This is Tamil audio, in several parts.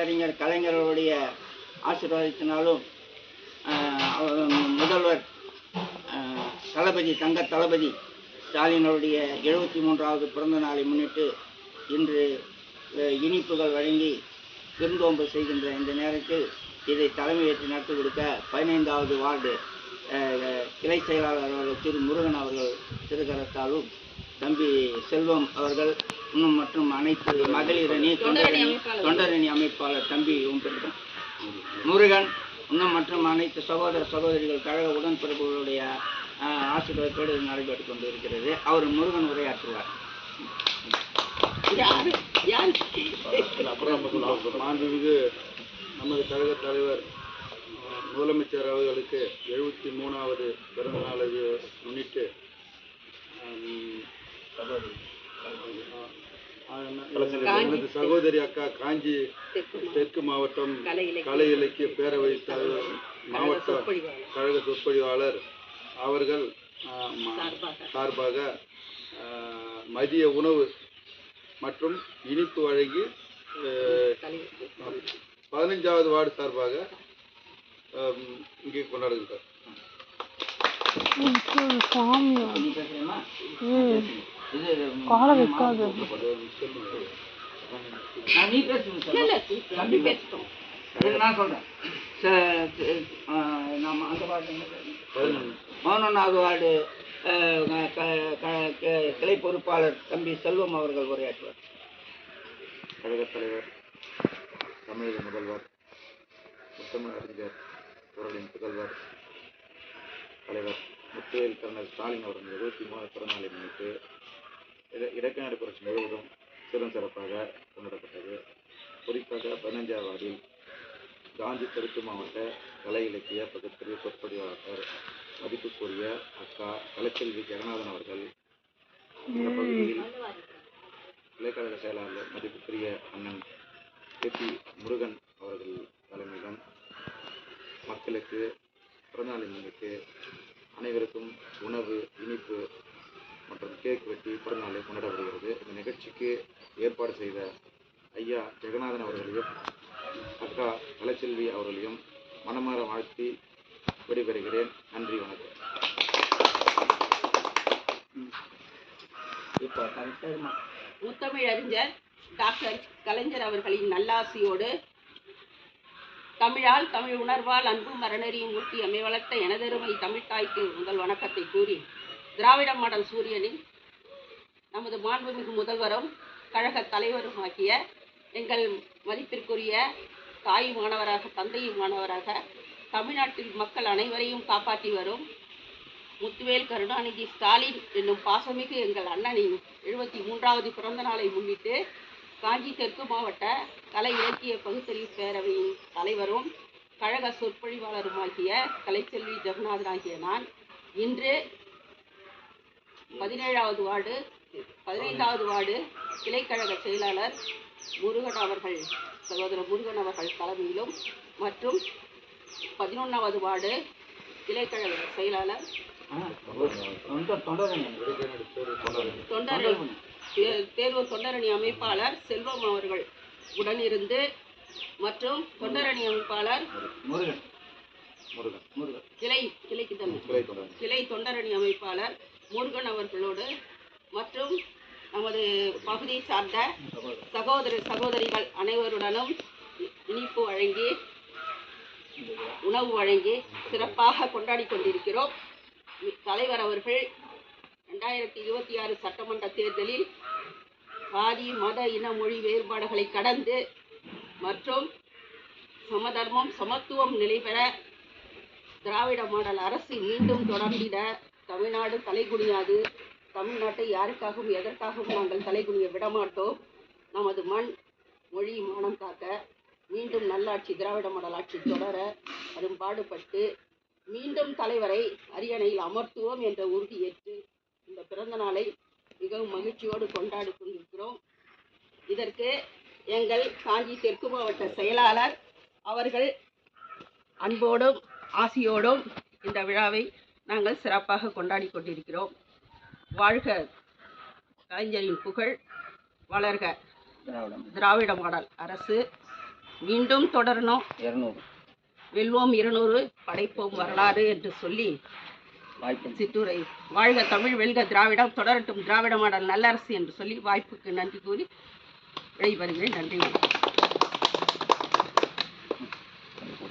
முத்தமிழறிஞர் கலைஞர்களுடைய ஆசீர்வாதத்தினாலும் முதல்வர் தளபதி தங்க தளபதி ஸ்டாலினுடைய 73வது பிறந்த நாளை முன்னிட்டு இன்று இனிப்புகள் வழங்கி விருந்தோம்பு செய்கின்ற இந்த நேரத்தில் இதை தலைமையேற்று நடத்தி கொடுக்க 15வது வார்டு கிளை செயலாளர் திரு முருகன் அவர்கள் திருக்கரத்தாலும் தம்பி செல்வம் அவர்கள் இன்னும் மற்றும் அனைத்து மகளிர் அணி தொண்டரணி அமைப்பாளர் தம்பி முருகன் இன்னும் மற்றும் அனைத்து சகோதர சகோதரிகள் கழக உடன்பிறப்புகளுடைய ஆசீர்வாதத்தோடு நடைபெற்றுக் கொண்டு இருக்கிறது. அவர் முருகன் உரையாற்றுவார். மாண்புமிகு நமது கழக தலைவர் முதலமைச்சர் அவர்களுக்கு 73வது பிறந்த நாளை முன்னிட்டு எனது சகோதரி அக்கா காஞ்சி தெற்கு மாவட்டம் கலை இலக்கிய பேரவை மாவட்ட கழக சொற்பொழிவாளர் அவர்கள் சார்பாக மதிய உணவு மற்றும் இனிப்பு வழங்கி 15வது வார்டு சார்பாக இங்கே கொண்டாடுகிறார். நான் சொல்றேன். 11வது வார்டு கிளை பொறுப்பாளர் தம்பி செல்வம் அவர்கள் உரையாற்றுவார். கழகத் தலைவர் தமிழக முதல்வர் முத்தமிழறிஞர் அவர்களின் புதல்வர் தலைவர் முத்துவேல் கருணர் ஸ்டாலின் அவர்கள் 73 பிறந்த நாளை முன்னிட்டு இடைக்காடு புரட்சி முழுவதும் சிறப்பாக கொண்டாடப்பட்டது. குறிப்பாக 15வது வார்டில் காஞ்சி தெற்கு மாவட்ட கலை இலக்கிய பகுத்தறிவு சொற்பொழிவாளர் மதிப்புக்குரிய அக்கா கலைச்செல்வி ஜெகநாதன் அவர்கள் இந்த பகுதியில் இலைக்கழக செயலாளர் மதிப்புக்குரிய அண்ணன் கே.பி. முருகன் அவர்கள் தலைமையிலும் மக்களுக்கு பிறந்தநாளை முன்னிட்டு அனைவருக்கும் உணவு, இனிப்பு மற்றும் கேக் வெட்டி பிறந்தநாளை கொண்டாடப்படுகிறது. இந்த நிகழ்ச்சிக்கு ஏற்பாடு செய்த ஐயா ஜெகநாதன் அவர்களையும் அக்கா கலைச்செல்வி அவர்களையும் மனமாற வாழ்த்தி விடைபெறுகிறேன். நன்றி, வணக்கம். முத்தமிழறிஞர் டாக்டர் கலைஞர் அவர்களின் நல்லாசியோடு தமிழால், தமிழ் உணர்வால், அன்பு மரணறியும் ஊட்டி அமை வளர்த்த எனதருமை தமிழ்தாய்க்கு முதல் வணக்கத்தை கூறி, திராவிட மாடல் சூரியனின் நமது மாண்புமிகு முதல்வரும் கழக தலைவரும் ஆகிய எங்கள் மதிப்பிற்குரிய தாயுமானவராக, தந்தையுமானவராக, தமிழ்நாட்டில் மக்கள் அனைவரையும் காப்பாற்றி வரும் முத்துவேல் கருணாநிதி ஸ்டாலின் என்னும் பாசமிகு எங்கள் அண்ணனின் 73வது பிறந்த நாளை முன்னிட்டு காஞ்சி தெற்கு மாவட்ட கலை இலக்கிய பகுத்தறிவு பேரவையின் தலைவரும் கழக சொற்பொழிவாளருமாகிய கலைச்செல்வி ஜெகநாதன் ஆகிய நான் இன்று 15வது வார்டு கிளைக்கழக செயலாளர் முருகன் அவர்கள், சகோதரர் முருகன் அவர்கள் தலைமையிலும் மற்றும் 11வது வார்டு கிளைக்கழக செயலாளர் தேர்வு தொண்டரணி அமைப்பாளர் செல்வம் அவர்கள் உடனிருந்து மற்றும் தொண்டரணி அமைப்பாளர் கிளை தொண்டரணி அமைப்பாளர் முருகன் அவர்களோடு மற்றும் நமது பகுதியை சார்ந்த சகோதர சகோதரிகள் அனைவருடனும் இனிப்பு வழங்கி உணவு வழங்கி சிறப்பாக கொண்டாடி கொண்டிருக்கிறோம். தலைவர் அவர்கள் 2026 சட்டமன்ற தேர்தலில் சாதி, மத, இன, மொழி வேறுபாடுகளை கடந்து மற்றும் சமதர்மம், சமத்துவம் நிலைபெற திராவிட மாடல் அரசு மீண்டும் தொடர்ந்திட தமிழ்நாடு தலைகுனியாது. தமிழ்நாட்டை யாருக்காகவும் எதற்காகவும் நாங்கள் தலைகுனிய விடமாட்டோம். நமது மண், மொழி, மானம் காக்க மீண்டும் நல்லாட்சி, திராவிட மாடல் ஆட்சி தொடர அதுவும் பாடுபட்டு மீண்டும் தலைவரை அரியணையில் அமர்த்துவோம் என்ற உறுதியேற்று இந்த பிறந்த நாளை மிகவும் மகிழ்ச்சியோடு கொண்டாடி கொண்டிருக்கிறோம். இதற்கு எங்கள் காஞ்சி தெற்கு மாவட்ட செயலாளர் அவர்கள் அன்போடும் ஆசியோடும் இந்த விழாவை நாங்கள் சிறப்பாக கொண்டாடி கொண்டிருக்கிறோம். வாழ்க கலைஞரின் புகழ், வளர்க திராவிட மாடல் அரசு, மீண்டும் தொடரணும். 200 வெல்வோம் 200 படைப்போம் வரலாறு என்று சொல்லி வாய்ப்பு. சிற்றுரை வாழ்க தமிழ் வெல்க திராவிடம் தொடரட்டும் திராவிட மாடல் நல்லரசு என்று சொல்லி வாய்ப்புக்கு நன்றி கூறி விடைபெறுகிறேன். நன்றி.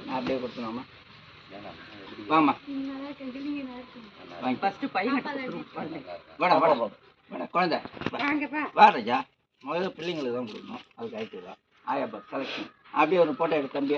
நான் அப்படியே கொடுத்துனாமா வாமா ஃபர்ஸ்ட் பையன் வாடா வாடா வாடா குழந்தை வா ராஜா. முதல்ல பிள்ளைங்களுக்கு தான் கொடுக்கணும். அதுக்கு ஆயிட்டு தான் ஆயா பஸ் கலெக்ஷன் அப்படியே ஒரு போட்டோ எடுத்து தம்பி